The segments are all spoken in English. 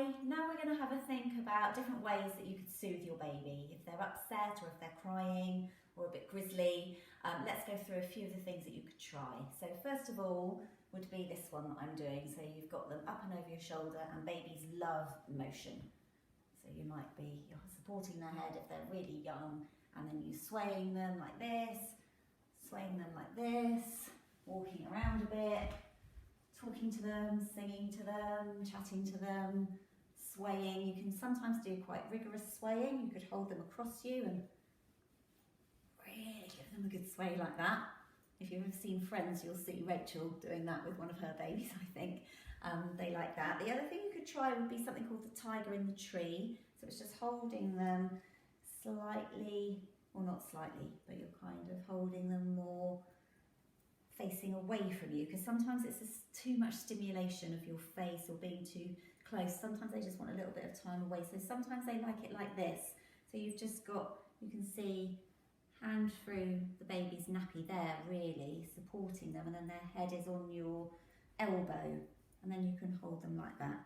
Hi, now we're going to have a think about different ways that you could soothe your baby. If they're upset or if they're crying or a bit grizzly, let's go through a few of the things that you could try. So first of all would be this one that I'm doing. So you've got them up and over your shoulder, and babies love motion. So you might be supporting their head if they're really young, and then you swaying them like this, swaying them like this, walking around a bit, talking to them, singing to them, chatting to them, swaying. You can sometimes do quite rigorous swaying. You could hold them across you and really give them a good sway like that. If you've ever seen Friends, you'll see Rachel doing that with one of her babies, I think. They like that. The other thing you could try would be something called the tiger in the tree. So it's just holding them slightly, or not slightly, but you're kind of holding them more facing away from you, because sometimes it's just too much stimulation of your face or being too close. Sometimes they just want a little bit of time away. So sometimes they like it like this. So you've just got, you can see hand through the baby's nappy there, really supporting them, and then their head is on your elbow, and then you can hold them like that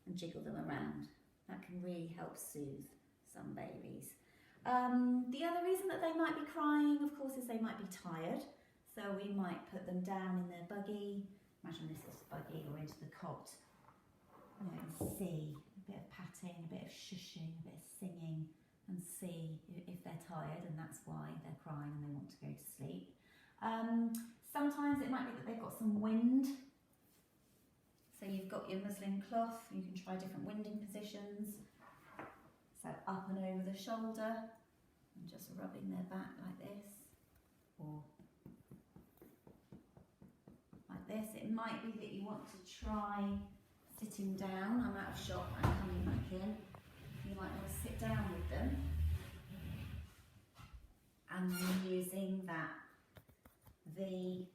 and jiggle them around. That can really help soothe some babies. The other reason that they might be crying, of course, is they might be tired. So we might put them down in their buggy. Imagine this is a buggy, or into the cot. You know, and see a bit of patting, a bit of shushing, a bit of singing, and see if they're tired, and that's why they're crying and they want to go to sleep. Sometimes it might be that they've got some wind. So you've got your muslin cloth. You can try different winding positions. So up and over the shoulder, and just rubbing their back like this, or like this. It might be that you want to try sitting down. I'm out of shot, I'm coming back in. You might want to sit down with them, and then using that V,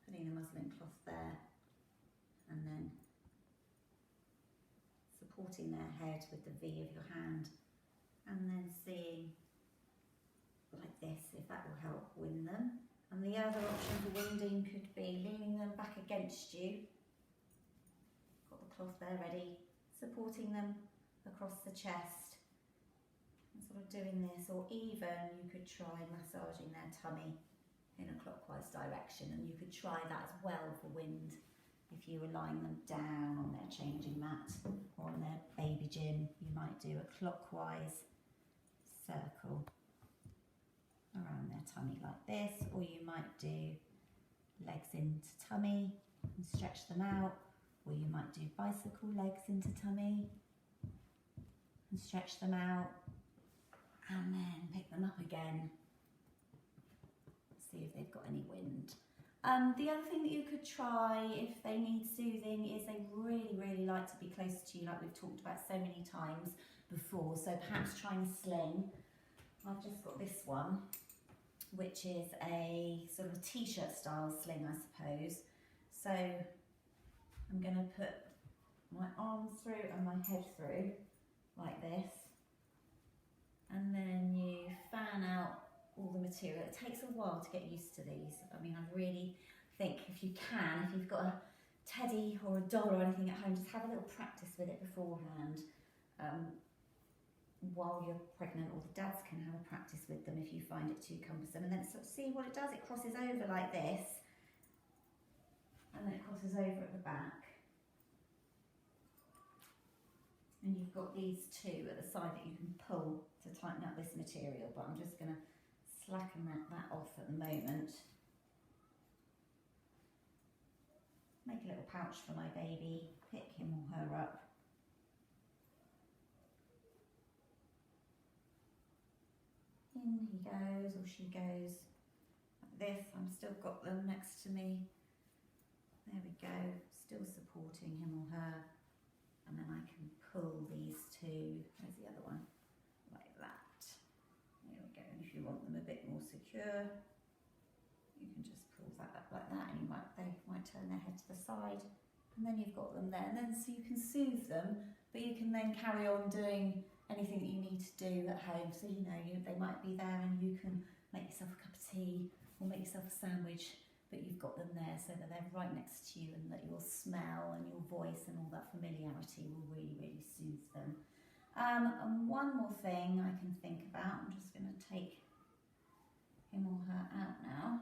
putting the muslin cloth there, and then supporting their head with the V of your hand, and then seeing like this, if that will help win them. And the other option for winding could be leaning them back against you, got the cloth there ready, supporting them across the chest, and sort of doing this, or even you could try massaging their tummy in a clockwise direction, and you could try that as well for wind. If you were lying them down on their changing mat or on their baby gym, you might do a clockwise circle around their tummy like this, or you might do legs into tummy and stretch them out, or you might do bicycle legs into tummy and stretch them out, and then pick them up again, see if they've got any wind. The other thing that you could try if they need soothing is they really like to be close to you, like we've talked about so many times before. So perhaps trying a sling. I've just got this one, which is a sort of t-shirt style sling, I suppose. So I'm going to put my arms through and my head through like this, and then you fan out all the material. It takes a while to get used to these. I mean, I really think if you can, if you've got a teddy or a doll or anything at home, just have a little practice with it beforehand. While you're pregnant, or the dads can have a practice with them if you find it too cumbersome, and then sort of see what it does. It crosses over like this, and then it crosses over at the back. And you've got these two at the side that you can pull to tighten up this material, but I'm just going to slacken that off at the moment. Make a little pouch for my baby, pick him or her up. In he goes, or she goes, like this. I've still got them next to me. There we go, still supporting him or her. And then I can pull these two, there's the other one, like that. There we go, and if you want them a bit more secure, you can just pull that up like that, and they might turn their head to the side, and then you've got them there. And then so you can soothe them, but you can then carry on doing anything that you need to do at home. So you know, they might be there and you can make yourself a cup of tea or make yourself a sandwich, but you've got them there so that they're right next to you and that your smell and your voice and all that familiarity will really, really soothe them. And one more thing I can think about, I'm just going to take him or her out now.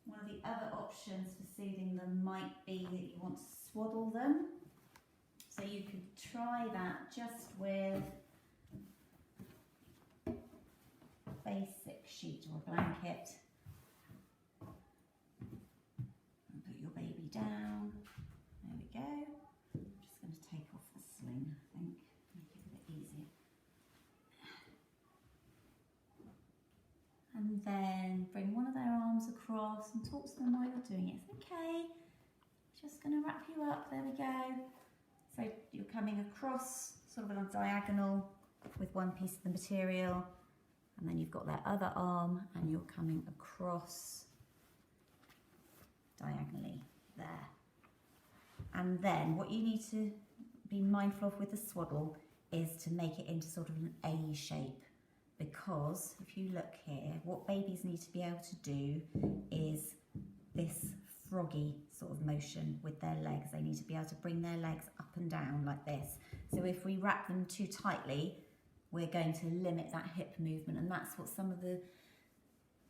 One of the other options for soothing them might be that you want to swaddle them. So you could try that just with a basic sheet or a blanket. And put your baby down. There we go. I'm just going to take off the sling, I think, make it a bit easier. And then bring one of their arms across and talk to them while you're doing it. It's okay. Just going to wrap you up. There we go. So you're coming across sort of on a diagonal with one piece of the material, and then you've got their other arm and you're coming across diagonally there. And then what you need to be mindful of with the swaddle is to make it into sort of an A shape, because if you look here, what babies need to be able to do is this froggy sort of motion with their legs. They need to be able to bring their legs up and down like this. So if we wrap them too tightly, we're going to limit that hip movement, and that's what some of the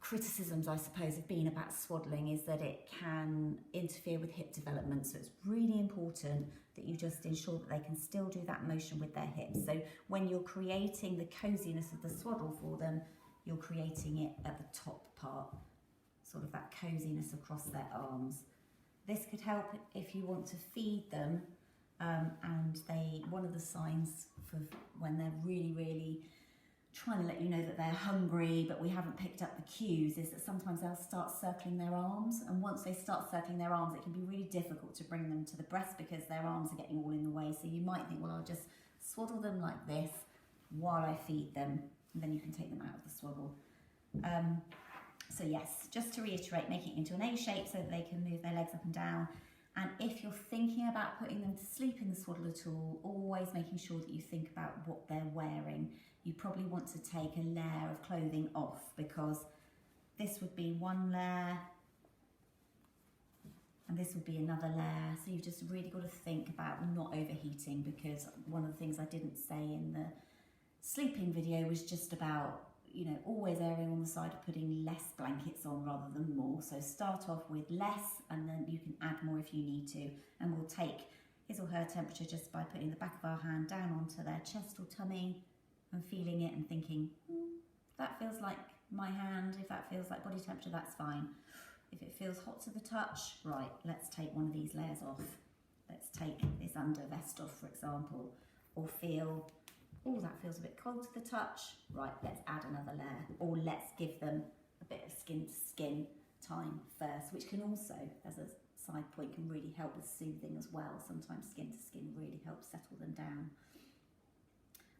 criticisms, I suppose, have been about swaddling, is that it can interfere with hip development. So it's really important that you just ensure that they can still do that motion with their hips. So when you're creating the coziness of the swaddle for them, you're creating it at the top part, sort of that coziness across their arms. This could help if you want to feed them, and one of the signs for when they're really trying to let you know that they're hungry but we haven't picked up the cues is that sometimes they'll start circling their arms, and once they start circling their arms it can be really difficult to bring them to the breast because their arms are getting all in the way. So you might think, well, I'll just swaddle them like this while I feed them, and then you can take them out of the swaddle. So yes, just to reiterate, making it into an A shape so that they can move their legs up and down. And if you're thinking about putting them to sleep in the swaddle at all, always making sure that you think about what they're wearing. You probably want to take a layer of clothing off, because this would be one layer and this would be another layer. So you've just really got to think about not overheating, because one of the things I didn't say in the sleeping video was just about, you know, always erring on the side of putting less blankets on rather than more. So start off with less and then you can add more if you need to. And we'll take his or her temperature just by putting the back of our hand down onto their chest or tummy and feeling it and thinking, that feels like my hand. If that feels like body temperature, that's fine. If it feels hot to the touch, right, let's take one of these layers off. Let's take this under vest off, for example, or feel, oh, that feels a bit cold to the touch. Right, let's add another layer, or let's give them a bit of skin to skin time first, which can also, as a side point, can really help with soothing as well. Sometimes skin to skin really helps settle them down.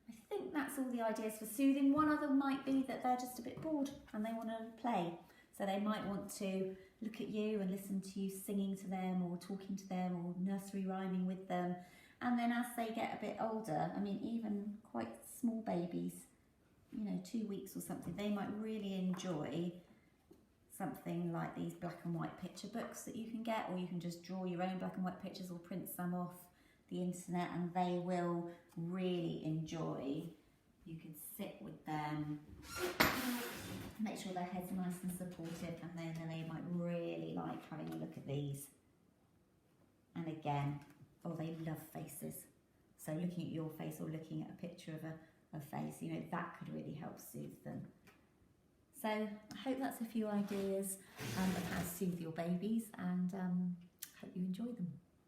I think that's all the ideas for soothing. One other might be that they're just a bit bored and they want to play. So they might want to look at you and listen to you singing to them or talking to them or nursery rhyming with them. And then as they get a bit older, I mean, even quite small babies, you know, 2 weeks or something, they might really enjoy something like these black and white picture books that you can get, or you can just draw your own black and white pictures or print some off the internet, and they will really enjoy. You can sit with them, make sure their heads are nice and supportive, and then they might really like having a look at these. And again, oh, they love faces. So looking at your face or looking at a picture of a face, you know, that could really help soothe them. So I hope that's a few ideas of how to soothe your babies, and hope you enjoy them.